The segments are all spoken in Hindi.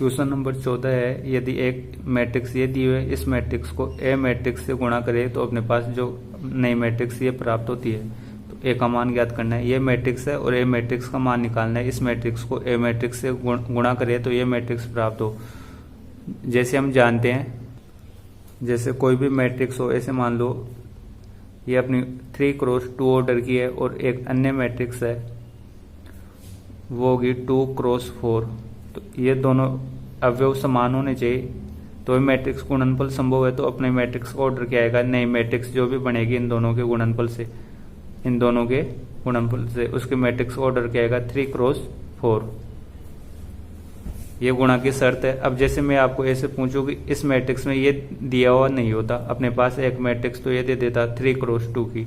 क्वेश्चन नंबर 14 है, यदि एक मैट्रिक्स ये दी हुई है, इस मैट्रिक्स को ए मैट्रिक्स से गुणा करे तो अपने पास जो नई मैट्रिक्स ये प्राप्त होती है। तो ए का मान ज्ञात करना है। ये मैट्रिक्स है और ए मैट्रिक्स का मान निकालना है। इस मैट्रिक्स को ए मैट्रिक्स से गुणा करे तो ये मैट्रिक्स प्राप्त हो। जैसे हम जानते हैं, जैसे कोई भी मैट्रिक्स हो, ऐसे मान लो ये अपनी 3x2 ऑर्डर की है और एक अन्य मैट्रिक्स है वो होगी 2x4। तो ये दोनों अवयव समान होने चाहिए तो मैट्रिक्स गुणनफल संभव है। तो अपने मैट्रिक्स का ऑर्डर क्या आएगा, नई मैट्रिक्स जो भी बनेगी इन दोनों के गुणनफल से, उसके मैट्रिक्स का ऑर्डर क्या आएगा, 3x4। ये गुणा की शर्त है। अब जैसे मैं आपको ऐसे पूछूं कि इस मैट्रिक्स में ये दिया हुआ नहीं होता, अपने पास एक मैट्रिक्स तो ये दे देता 3x2 की,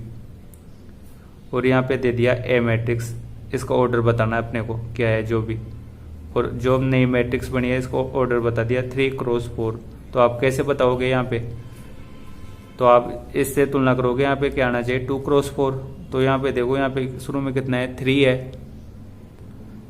और यहाँ पे दे दिया ए मैट्रिक्स। इसका ऑर्डर बताना है अपने को क्या है जो भी, और जो नई मैट्रिक्स बनी है इसको ऑर्डर बता दिया 3x4। तो आप कैसे बताओगे यहाँ पे, तो आप इससे तुलना करोगे, यहाँ पे क्या आना चाहिए 2x4। तो यहाँ पे देखो, यहाँ पे शुरू में कितना है 3 है।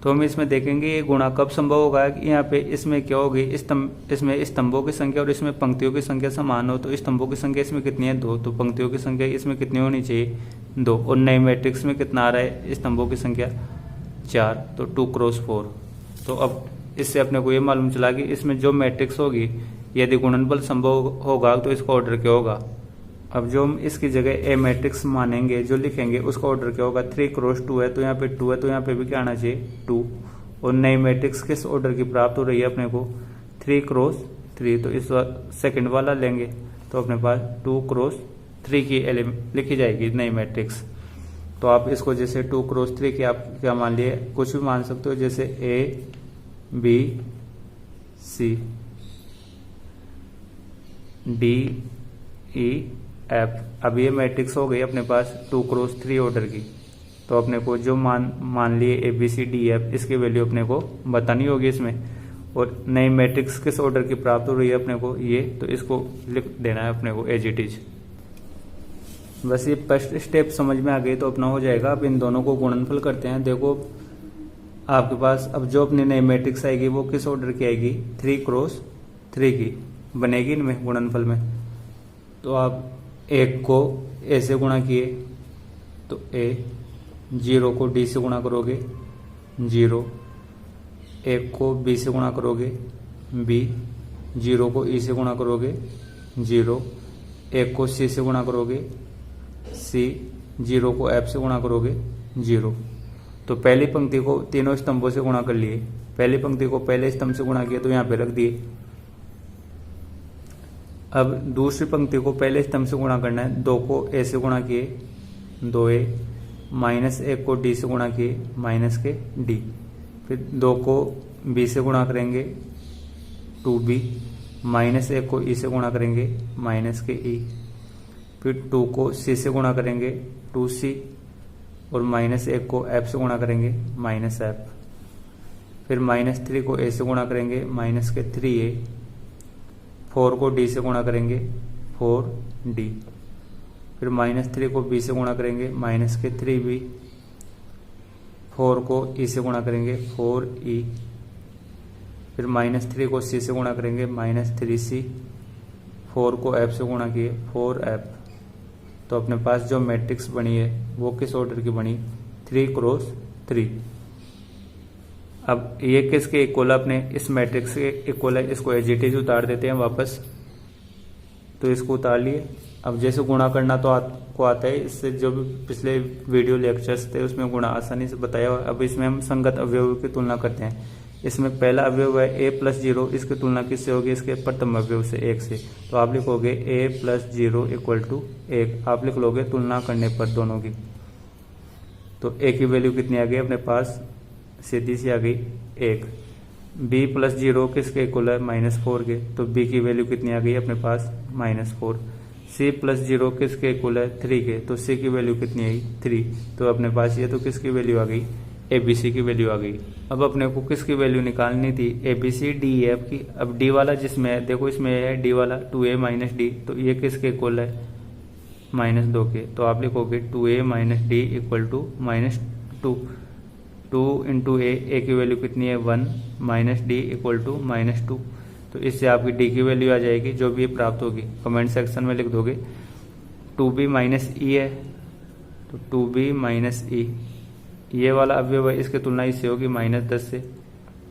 तो हम इसमें देखेंगे ये गुणा कब संभव होगा कि यहाँ पे इसमें क्या होगी, इसमें स्तंभों की संख्या और इसमें पंक्तियों की संख्या समान हो। तो स्तंभों की संख्या इसमें कितनी है 2, तो पंक्तियों की संख्या इसमें कितनी होनी चाहिए 2, और नई मैट्रिक्स में कितना आ रहा है स्तंभों की संख्या 4, तो 2x4। तो अब इससे अपने को ये मालूम चला कि इसमें जो मैट्रिक्स होगी यदि गुणनफल संभव होगा तो इसका ऑर्डर क्या होगा। अब जो हम इसकी जगह ए मैट्रिक्स मानेंगे, जो लिखेंगे उसका ऑर्डर क्या होगा, 3x2 है तो यहाँ पे 2 है, तो यहाँ पे भी क्या आना चाहिए 2। और नई मैट्रिक्स किस ऑर्डर की प्राप्त हो रही है अपने को 3x3, तो इस सेकंड वाला लेंगे तो अपने पास 2x3 की एलिमेंट लिखी जाएगी नई मैट्रिक्स। तो आप इसको जैसे 2x3 की आप क्या मान लिए, कुछ भी मान सकते हो, जैसे A B C D E F। अब ये मैट्रिक्स हो गई अपने पास 2x3 ऑर्डर की। तो अपने को जो मान लिए A B C D F, इसकी वैल्यू अपने को बतानी होगी इसमें। और नई मैट्रिक्स किस ऑर्डर की प्राप्त हो रही है अपने को ये, तो इसको लिख देना है अपने को एज इट इज। बस ये फर्स्ट स्टेप समझ में आ गई तो अपना हो जाएगा। अब इन दोनों को गुणनफल करते हैं। देखो आपके पास अब जो अपनी नई मैट्रिक्स आएगी वो किस ऑर्डर की आएगी, 3x3 की बनेगी इनमें गुणनफल में। तो आप 1 को ए से गुणा किए तो A, 0 को D से गुणा करोगे 0, 1 को B से गुणा करोगे B, 0 को E से गुणा करोगे 0, 1 को C से गुणा करोगे C, 0 को F से गुणा करोगे 0। तो पहली पंक्ति को तीनों स्तंभों से गुणा कर लिए, पहली पंक्ति को पहले स्तंभ से गुणा किया तो यहाँ पे रख दिए। अब दूसरी पंक्ति को पहले स्तंभ से गुणा करना है, 2 को A से गुणा किए 2A, -1 को D से गुणा किए -D, फिर 2 को B से गुणा करेंगे 2B, -1 को E से गुणा करेंगे -E, फिर 2 को C से गुणा करेंगे 2C, और -1 को F से गुणा करेंगे -F, फिर -3 को A से गुणा करेंगे -3A, 4 को D से गुणा करेंगे 4D, फिर -3 को B से गुणा करेंगे -3B, 4 को E से गुणा करेंगे 4E, फिर -3 को C से गुणा करेंगे -3C, 4 को F से गुणा किए 4F। तो अपने पास जो मैट्रिक्स बनी है वो किस ऑर्डर की बनी, 3x3। अब ये किसके इक्वल, अपने इस मैट्रिक्स के इक्वल है। इसको एज इट इज उतार देते हैं वापस, तो इसको उतार लिए। अब जैसे गुणा करना तो आपको आता है, इससे जो भी पिछले वीडियो लेक्चर्स थे उसमें गुणा आसानी से बताया हुआ। अब इसमें हम संगत अवयवों की तुलना करते हैं। इसमें पहला अवयव है a+0, इसकी तुलना किससे होगी, इसके प्रथम अवयव से 1 से। तो आप लिखोगे a+0 = 1, आप लिख लोगे तुलना करने पर दोनों की। तो a की वैल्यू कितनी आ गई अपने पास, सीधी सी आ गई 1। b+0 किसके इक्वल है, -4 के, तो b की वैल्यू कितनी आ गई अपने पास -4। c+0 किसके इक्वल है, 3 के, तो c की वैल्यू कितनी आई 3। तो अपने पास ये तो किसकी वैल्यू आ गई, ABC की वैल्यू आ गई। अब अपने को किसकी वैल्यू निकालनी थी, ABC DEF की। अब D वाला जिसमें है, देखो इसमें है D वाला 2A - D, तो ये किसके इक्वल है, -2 के। तो आप लिखोगे 2A - D = -2, 2 इंटू ए की वैल्यू कितनी है 1 माइनस डी इक्वल टू -2। तो इससे आपकी डी की वैल्यू आ जाएगी जो भी प्राप्त होगी कमेंट सेक्शन में लिख दोगे। 2b माइनस ई है तो 2b माइनस ई, ये वाला अवयव है इसकी तुलना इससे होगी -10 से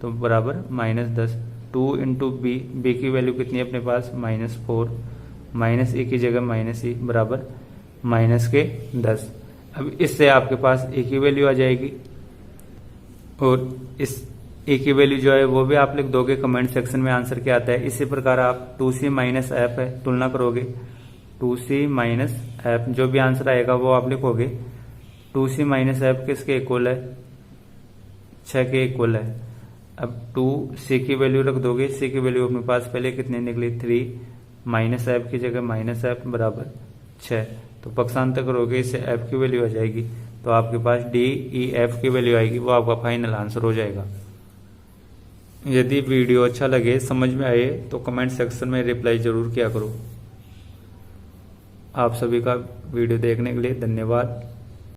तो बराबर -10। 2 इंटू बी की वैल्यू कितनी है अपने पास -4 माइनस ई की जगह -e बराबर -10। अब इससे आपके पास ए की वैल्यू आ जाएगी और इस ए की वैल्यू जो है वो भी आप लिख दोगे कमेंट सेक्शन में आंसर क्या आता है। इसी प्रकार आप 2c माइनस एफ है तुलना करोगे 2c माइनस एफ, जो भी आंसर आएगा वो आप लिखोगे। 2c माइनस एफ किसके इक्वल है 6 के इक्वल है। अब 2c की वैल्यू रख दोगे, c की वैल्यू अपने पास पहले कितनी निकली 3 माइनस एफ की जगह -f बराबर 6। तो पक्षांतर करोगे इससे f की वैल्यू आ जाएगी तो आपके पास डी ई एफ की वैल्यू आएगी, वो आपका फाइनल आंसर हो जाएगा। यदि वीडियो अच्छा लगे समझ में आए तो कमेंट सेक्शन में रिप्लाई जरूर किया करो। आप सभी का वीडियो देखने के लिए धन्यवाद।